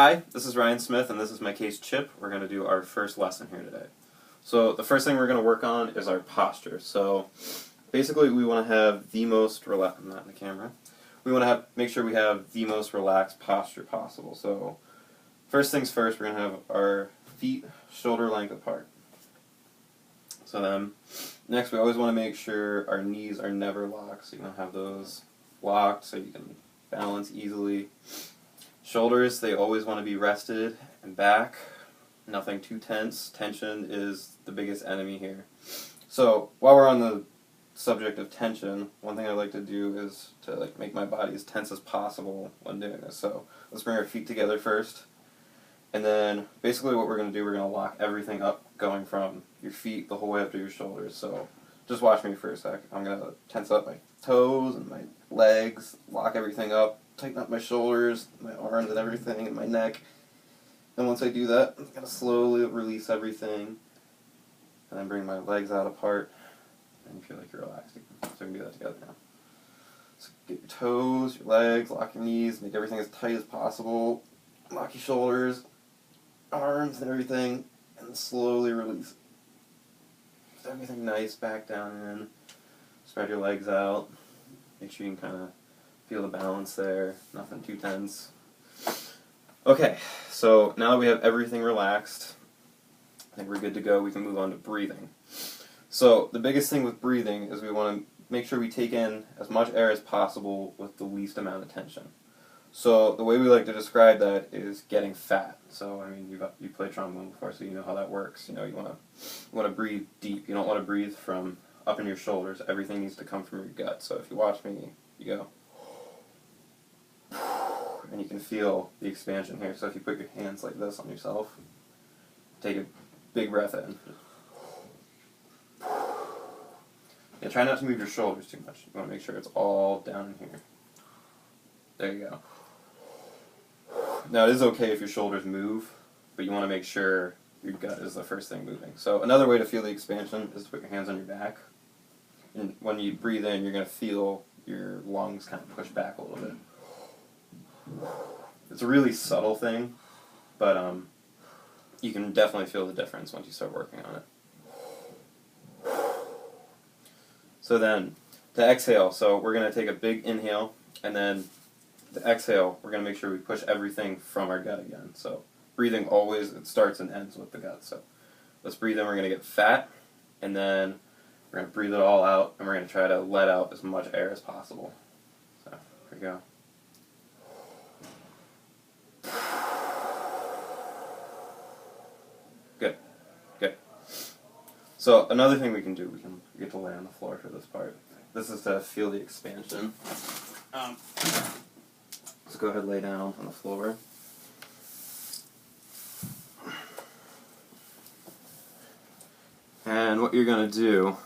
Hi, this is Ryan Smith, and this is my case Chip. We're going to do our first lesson here today. So the first thing we're going to work on is our posture. So basically we want to have the most relaxed, not in the camera, we want to make sure we have the most relaxed posture possible. So first things first, we're going to have our feet shoulder length apart. So then next we always want to make sure our knees are never locked, so you don't have those locked so you can balance easily. Shoulders, they always want to be rested and back. Nothing too tense. Tension is the biggest enemy here. So while we're on the subject of tension, one thing I like to do is to make my body as tense as possible when doing this. So let's bring our feet together first. And then basically what we're going to do, we're going to lock everything up going from your feet the whole way up to your shoulders. So just watch me for a sec. I'm going to tense up my toes and my legs, lock everything up, tighten up my shoulders, my arms and everything, and my neck. And once I do that, I'm going to slowly release everything, and then bring my legs out apart, and you feel like you're relaxing. So we can do that together now. So get your toes, your legs, lock your knees, make everything as tight as possible, lock your shoulders, arms and everything, and slowly release. Get everything nice back down in. Spread your legs out. Make sure you can kind of feel the balance there, nothing too tense. Okay, so now that we have everything relaxed, I think we're good to go. We can move on to breathing. So the biggest thing with breathing is we want to make sure we take in as much air as possible with the least amount of tension. So the way we like to describe that is getting fat. So I mean, you played trombone before, so you know how that works. You know, you want to breathe deep. You don't want to breathe from up in your shoulders. Everything needs to come from your gut. So if you watch me, you go, and you can feel the expansion here. So if you put your hands like this on yourself, take a big breath in. Yeah, try not to move your shoulders too much. You want to make sure it's all down in here. There you go. Now it is okay if your shoulders move, but you want to make sure your gut is the first thing moving. So another way to feel the expansion is to put your hands on your back. And when you breathe in, you're going to feel your lungs kind of push back a little bit. It's a really subtle thing, but you can definitely feel the difference once you start working on it. So then, to exhale, so we're going to take a big inhale, and then to exhale, we're going to make sure we push everything from our gut again. So breathing always, it starts and ends with the gut. So let's breathe in, we're going to get fat, and then we're going to breathe it all out, and we're going to try to let out as much air as possible. So here we go. Good. Good. So another thing we can do, we get to lay on the floor for this part. This is to feel the expansion. Let's go ahead and lay down on the floor. And what you're going to do,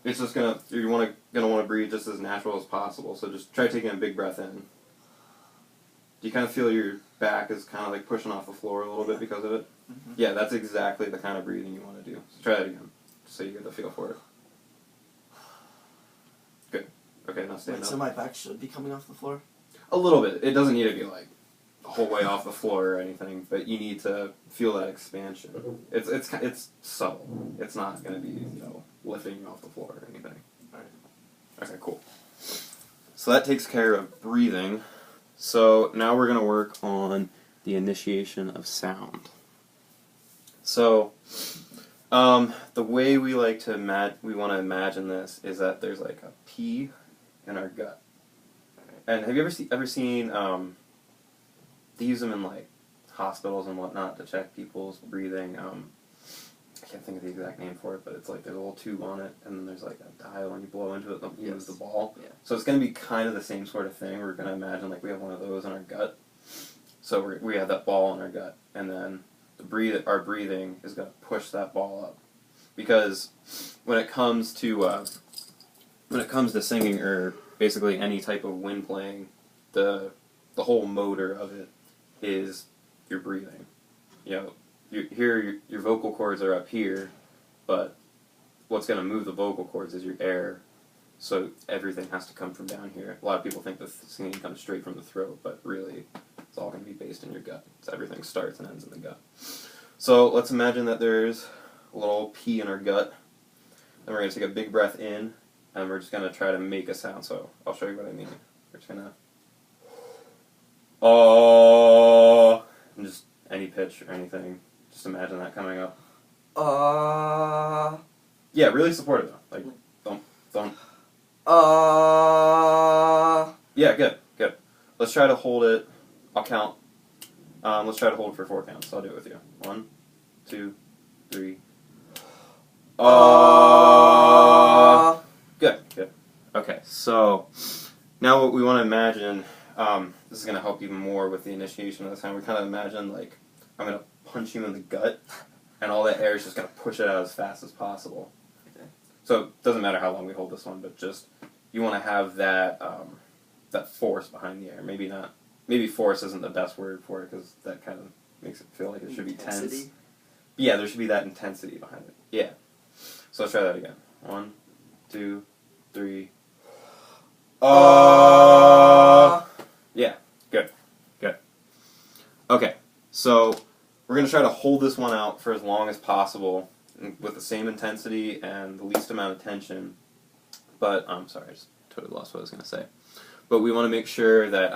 it's just you're going to want to breathe just as natural as possible. So just try taking a big breath in. Do you kind of feel your back is kind of like pushing off the floor a little bit because of it? Mm-hmm. Yeah, that's exactly the kind of breathing you want to do. So try that again, so you get the feel for it. Good. Okay, now stand up. So my back should be coming off the floor? A little bit. It doesn't need to be like the whole way off the floor or anything, but you need to feel that expansion. It's subtle. It's not going to be lifting you off the floor or anything. All right. Okay, cool. So that takes care of breathing. So now we're going to work on the initiation of sound. So the way we like to we want to imagine this is that there's like a P in our gut. And have you ever seen they use them in like hospitals and whatnot to check people's breathing. I can't think of the exact name for it, but it's like there's a little tube on it, and then there's like a dial, and you blow into it, and you move the ball. Yeah. So it's going to be kind of the same sort of thing. We're going to imagine like we have one of those in our gut. So we have that ball in our gut, and then our breathing is going to push that ball up. Because when it comes to singing or basically any type of wind playing, the whole motor of it is your breathing. Your vocal cords are up here, but what's going to move the vocal cords is your air. So everything has to come from down here. A lot of people think the singing comes straight from the throat, but really it's all going to be based in your gut. So everything starts and ends in the gut. So let's imagine that there's a little P in our gut. Then we're going to take a big breath in, and we're just going to try to make a sound. So I'll show you what I mean. We're just going to... Oh, and just any pitch or anything. Just imagine that coming up. Yeah, really supportive though. Like, thump, thump. Yeah, good, good. Let's try to hold it. I'll count. Let's try to hold it for 4 counts. I'll do it with you. 1, 2, 3. Good, good. Okay, so now what we want to imagine. This is going to help even more with the initiation of the sound. We kind of imagine, like, I'm going to punch you in the gut, and all that air is just going to push it out as fast as possible. Okay. So it doesn't matter how long we hold this one, but just, you want to have that, that force behind the air. Maybe force isn't the best word for it, because that kind of makes it feel like it should be tense. Yeah, there should be that intensity behind it. Yeah. So let's try that again. 1, 2, 3. Yeah, good, good. Okay, so we're going to try to hold this one out for as long as possible with the same intensity and the least amount of tension. But, sorry, I just totally lost what I was going to say. But we want to make sure that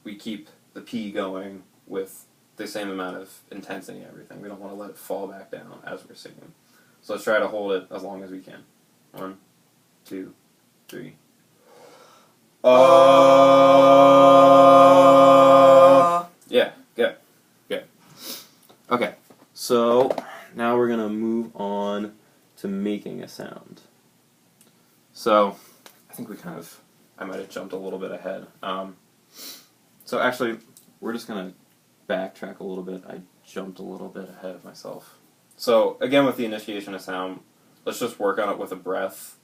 we keep the P going with the same amount of intensity and everything. We don't want to let it fall back down as we're singing. So let's try to hold it as long as we can. 1, 2, 3. Yeah, good, good. Okay, so now we're going to move on to making a sound. So, I think I might have jumped a little bit ahead. So actually, we're just going to backtrack a little bit. I jumped a little bit ahead of myself. So, again, with the initiation of sound, let's just work on it with a breath.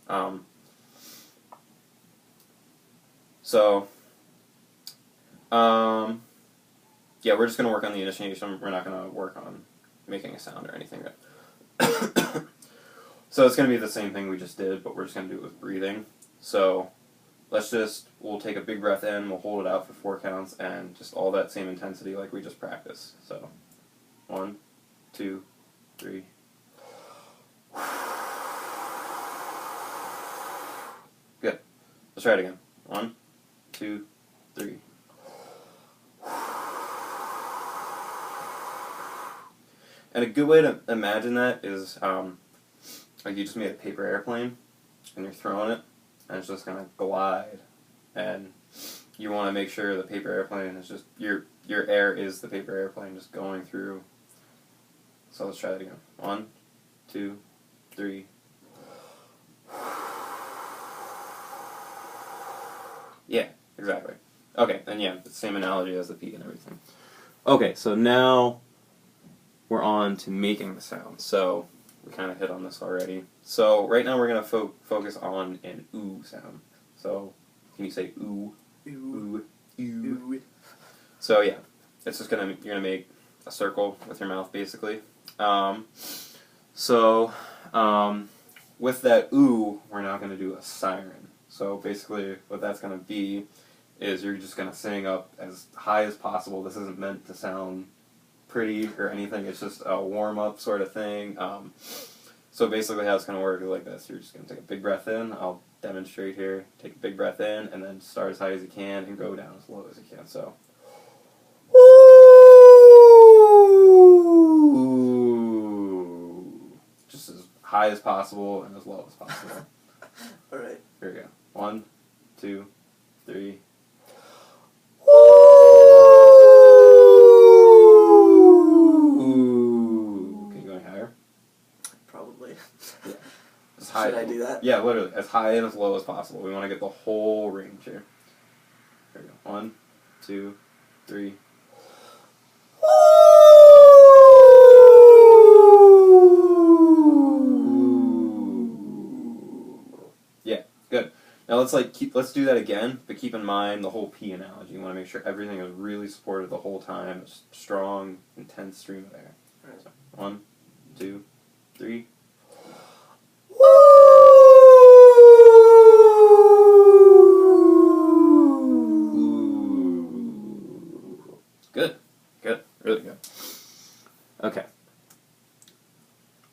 Yeah, we're just going to work on the initiation. We're not going to work on making a sound or anything. So it's going to be the same thing we just did, but we're just going to do it with breathing. So we'll take a big breath in, we'll hold it out for 4 counts, and just all that same intensity like we just practiced. So 1, 2, 3. Good. Let's try it again. 1, 2, 3. And a good way to imagine that is, like you just made a paper airplane, and you're throwing it, and it's just going to glide. And you want to make sure the paper airplane is just, your air is the paper airplane just going through. So let's try that again. 1, 2, 3. Yeah, exactly. Okay, and yeah, the same analogy as the P and everything. Okay, so now we're on to making the sound. So we kind of hit on this already. So right now we're going to focus on an ooh sound. So can you say ooh? Ooh. Ooh. Ooh. So yeah, it's just you're gonna make a circle with your mouth basically. With that ooh, we're now gonna do a siren. So basically, what that's gonna be is you're just gonna sing up as high as possible. This isn't meant to sound pretty or anything. It's just a warm up sort of thing. So basically, how it's gonna work is like this. You're just gonna take a big breath in. I'll demonstrate here. Take a big breath in, and then start as high as you can and go down as low as you can. So. Just as high as possible and as low as possible. Alright. Here we go. 1, 2, 3. Can you go any higher? Probably. Yeah. As high. Should I do that? Yeah, literally. As high and as low as possible. We want to get the whole range here. Here we go. 1, 2, 3. Yeah, good. Now let's do that again, but keep in mind the whole P analogy. You want to make sure everything is really supported the whole time. A strong, intense stream of air. Right. So, 1, 2, 3. Good. Good. Really good. Okay.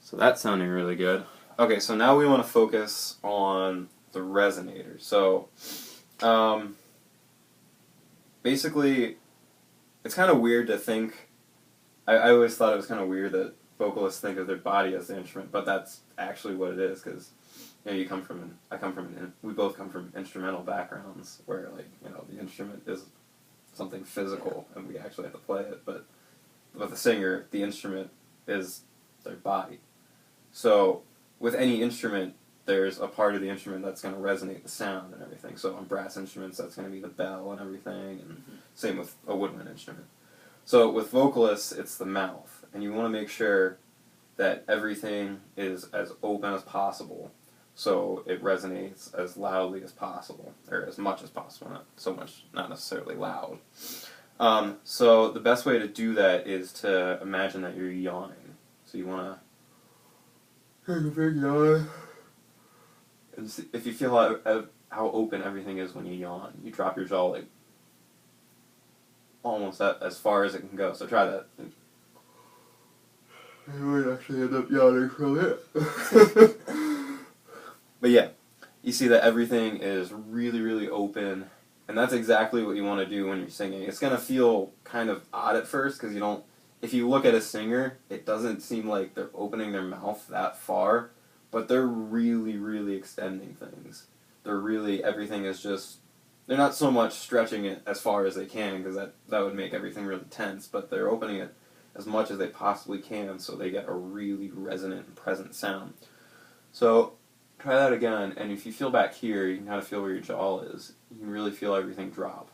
So that's sounding really good. Okay, so now we want to focus on the resonator. So, basically, it's kind of weird to think. I always thought it was kind of weird that vocalists think of their body as the instrument, but that's actually what it is. Because you come from we both come from instrumental backgrounds where the instrument is something physical and we actually have to play it. But with a singer, the instrument is their body. So with any instrument, there's a part of the instrument that's going to resonate the sound and everything. So on brass instruments, that's going to be the bell and everything, and same with a woodwind instrument. So with vocalists, it's the mouth, and you want to make sure that everything is as open as possible, so it resonates as loudly as possible, or as much as possible, not necessarily loud. So the best way to do that is to imagine that you're yawning. So you want to take a big yawn. And if you feel how open everything is when you yawn, you drop your jaw like almost as far as it can go. So try that. You might actually end up yawning from it. But yeah, you see that everything is really, really open, and that's exactly what you want to do when you're singing. It's going to feel kind of odd at first because if you look at a singer, it doesn't seem like they're opening their mouth that far, but they're really, really extending things. Everything is just, they're not so much stretching it as far as they can because that would make everything really tense, but they're opening it as much as they possibly can so they get a really resonant and present sound. So try that again, and if you feel back here, you can kind of feel where your jaw is. You can really feel everything drop.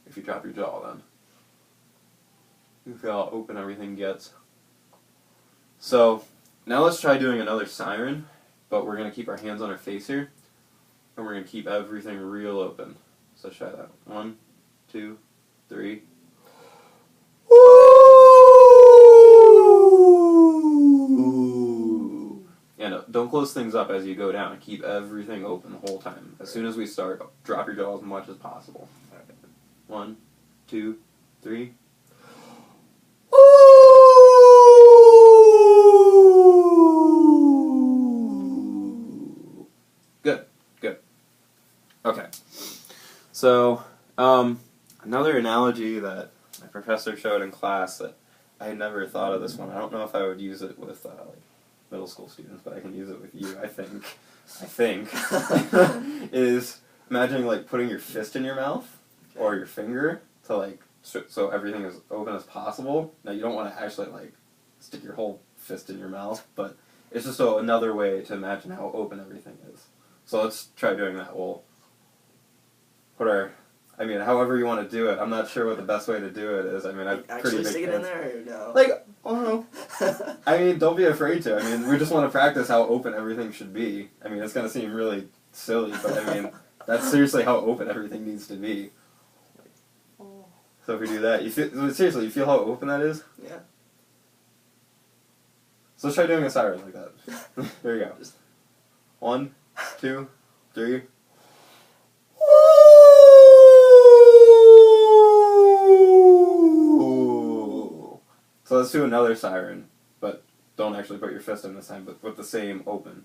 If you drop your jaw, then you can feel how open everything gets. So now let's try doing another siren, but we're going to keep our hands on our face here, and we're going to keep everything real open. So let's try that. 1, 2, 3. Yeah, don't close things up as you go down. Keep everything open the whole time. As soon as we start, drop your jaw as much as possible. 1, 2, 3. Good, good. Okay. So, another analogy that my professor showed in class that I had never thought of this one. I don't know if I would use it with middle school students, but I can use it with you. I think is imagining putting your fist in your mouth or your finger to so everything is open as possible. Now you don't want to actually stick your whole fist in your mouth, but it's just another way to imagine how open everything is. So let's try doing that. We'll put however you want to do it. I'm not sure what the best way to do it is. I'm actually stick it in there or no? I don't know. Don't be afraid to. We just want to practice how open everything should be. It's going to seem really silly, but that's seriously how open everything needs to be. So if we do that, you feel how open that is? Yeah. So let's try doing a siren like that. There you go. 1, 2, 3. So let's do another siren, but don't actually put your fist in this time, but with the same open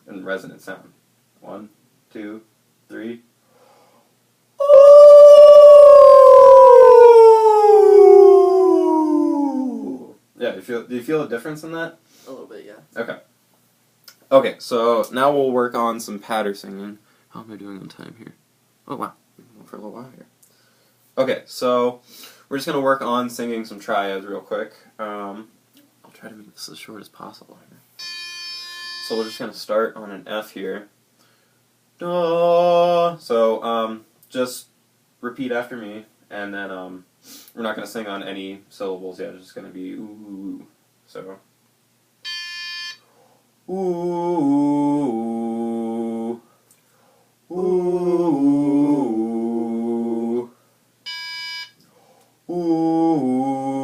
and resonant sound. 1, 2, 3. Yeah, do you feel a difference in that? A little bit, yeah. Okay. Okay, so now we'll work on some patter singing. How am I doing on time here? Oh wow, we've been going for a little while here. Okay, so we're just going to work on singing some triads real quick. I'll try to make this as short as possible here. So we're just going to start on an F here. Da. So just repeat after me, and then we're not going to sing on any syllables yet. It's just going to be ooh. So ooh, ooh, ooh,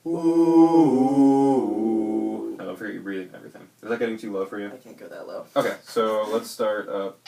ooh. Now don't forget your breathing and everything. Is that getting too low for you? I can't go that low. Okay, so let's start up